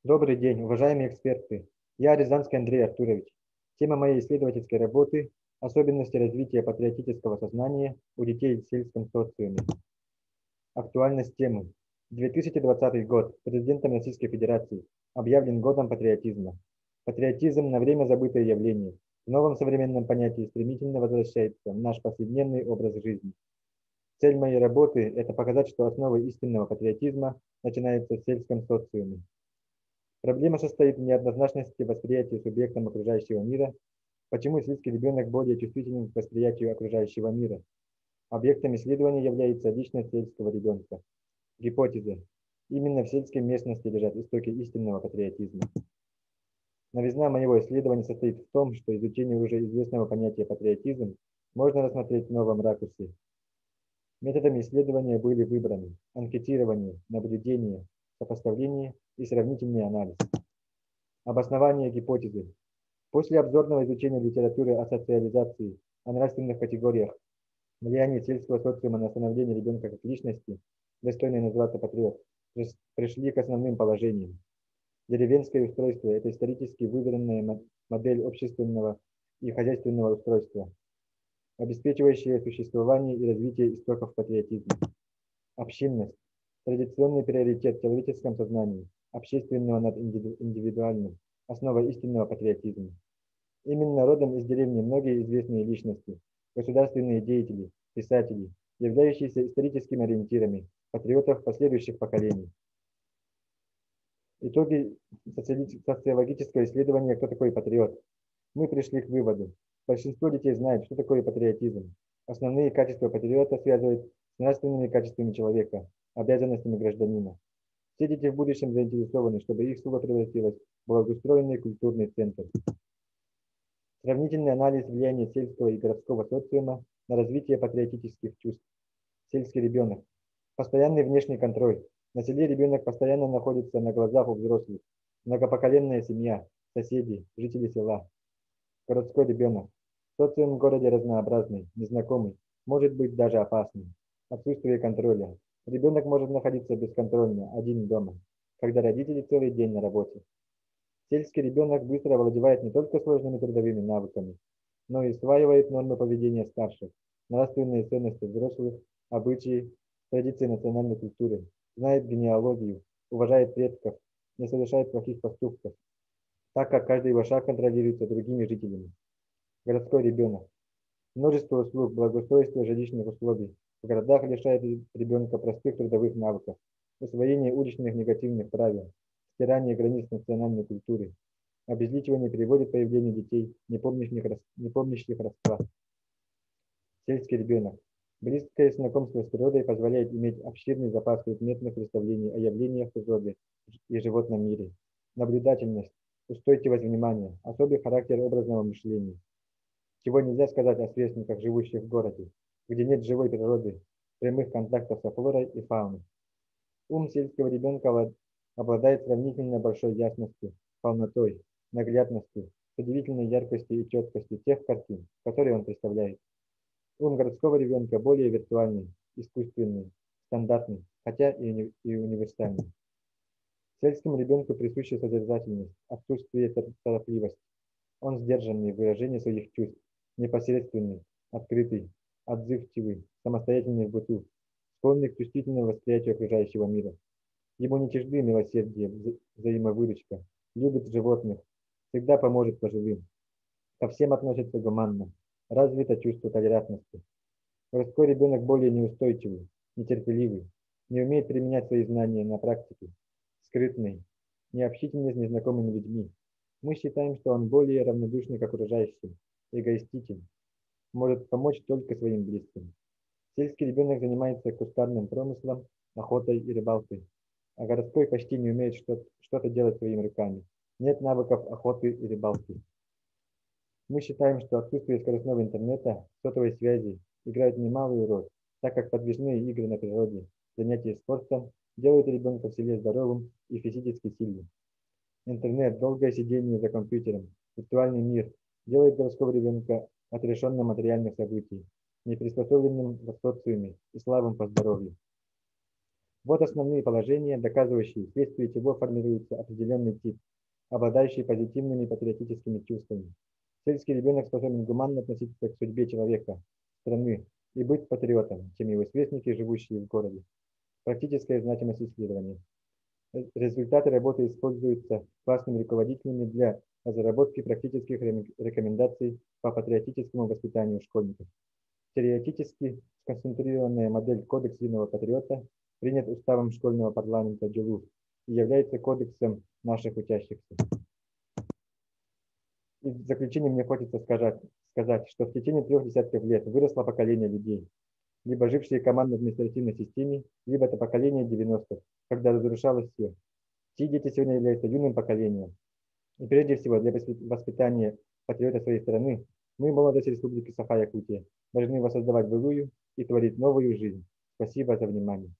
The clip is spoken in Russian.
Добрый день, уважаемые эксперты. Я Рязанский Андрей Артурович. Тема моей исследовательской работы – особенности развития патриотического сознания у детей в сельском социуме. Актуальность темы. 2020 год президентом Российской Федерации объявлен годом патриотизма. Патриотизм на время забытое явление. В новом современном понятии стремительно возвращается в наш повседневный образ жизни. Цель моей работы – это показать, что основа истинного патриотизма начинается в сельском социуме. Проблема состоит в неоднозначности восприятия субъектом окружающего мира. Почему сельский ребенок более чувствителен к восприятию окружающего мира? Объектом исследования является личность сельского ребенка. Гипотеза. Именно в сельской местности лежат истоки истинного патриотизма. Новизна моего исследования состоит в том, что изучение уже известного понятия патриотизм можно рассмотреть в новом ракурсе. Методами исследования были выбраны анкетирование, наблюдение, сопоставление и сравнительный анализ. Обоснование гипотезы. После обзорного изучения литературы о социализации, о нравственных категориях, влиянии сельского социума на становление ребенка как личности, достойной называться патриот, пришли к основным положениям. Деревенское устройство – это исторически выверенная модель общественного и хозяйственного устройства, обеспечивающая существование и развитие истоков патриотизма. Общинность – традиционный приоритет в человеческом сознании, общественного над индивидуальным, основа истинного патриотизма. Именно родом из деревни многие известные личности, государственные деятели, писатели, являющиеся историческими ориентирами патриотов последующих поколений. Итоги социологического исследования «Кто такой патриот?» Мы пришли к выводу. Большинство детей знает, что такое патриотизм. Основные качества патриота связывают с нравственными качествами человека, обязанностями гражданина. Все дети в будущем заинтересованы, чтобы их село превратилось в благоустроенный культурный центр. Сравнительный анализ влияния сельского и городского социума на развитие патриотических чувств. Сельский ребенок. Постоянный внешний контроль. На селе ребенок постоянно находится на глазах у взрослых. Многопоколенная семья, соседи, жители села. Городской ребенок. Социум в городе разнообразный, незнакомый, может быть даже опасный. Отсутствие контроля. Ребенок может находиться бесконтрольно, один дома, когда родители целый день на работе. Сельский ребенок быстро овладевает не только сложными трудовыми навыками, но и усваивает нормы поведения старших, нравственные ценности взрослых, обычаи, традиции национальной культуры, знает генеалогию, уважает предков, не совершает плохих поступков, так как каждый его шаг контролируется другими жителями. Городской ребенок. Множество услуг, благоустройства жилищных условий в городах лишает ребенка простых трудовых навыков, усвоения уличных негативных правил, стирание границ национальной культуры. Обезличивание приводит к появлению детей, не помнящих родства. Сельский ребенок. Близкое знакомство с природой позволяет иметь обширный запас предметных представлений о явлениях природы и животном мире. Наблюдательность, устойчивость внимания, особый характер образного мышления. Чего нельзя сказать о сверстниках, живущих в городе, где нет живой природы, прямых контактов со флорой и фауной. Ум сельского ребенка обладает сравнительно большой ясностью, полнотой, наглядностью, с удивительной яркостью и четкостью тех картин, которые он представляет. Ум городского ребенка более виртуальный, искусственный, стандартный, хотя и универсальный. Сельскому ребенку присуща созерцательность, отсутствие торопливости. Он сдержанный в выражении своих чувств, непосредственный, открытый, отзывчивый, самостоятельный в быту, склонный к чувствительному восприятию окружающего мира. Ему не чужды милосердие, взаимовыручка, любит животных, всегда поможет пожилым. Ко всем относится гуманно, развито чувство толерантности. Городской ребенок более неустойчивый, нетерпеливый, не умеет применять свои знания на практике, скрытный, необщительный с незнакомыми людьми. Мы считаем, что он более равнодушный к окружающим, эгоистичен, может помочь только своим близким. Сельский ребенок занимается кустарным промыслом, охотой и рыбалкой, а городской почти не умеет что-то делать своими руками. Нет навыков охоты и рыбалки. Мы считаем, что отсутствие скоростного интернета, сотовой связи играет немалую роль, так как подвижные игры на природе, занятия спортом делают ребенка в селе здоровым и физически сильным. Интернет, долгое сидение за компьютером, виртуальный мир делает городского ребенка отрешенным от реальных событий, неприспособленным в социуме и слабым по здоровью. Вот основные положения, доказывающие, вследствие чего формируется определенный тип, обладающий позитивными патриотическими чувствами. Сельский ребенок способен гуманно относиться к судьбе человека, страны и быть патриотом, чем его сверстники, живущие в городе. Практическая значимость исследования. Результаты работы используются классными руководителями для разработки практических рекомендаций по патриотическому воспитанию школьников. Теоретически сконцентрированная модель Кодекса юного патриота принят уставом школьного парламента ДЖУ и является кодексом наших учащихся. И в заключение мне хочется сказать, что в течение 3 десятков лет выросло поколение людей, либо жившие командно-административной системе, либо это поколение 90-х, когда разрушалось все. Те дети сегодня являются юным поколением. И прежде всего для воспитания патриота своей страны мы, молодость Республики Саха-Якутия, должны воссоздавать былую и творить новую жизнь. Спасибо за внимание.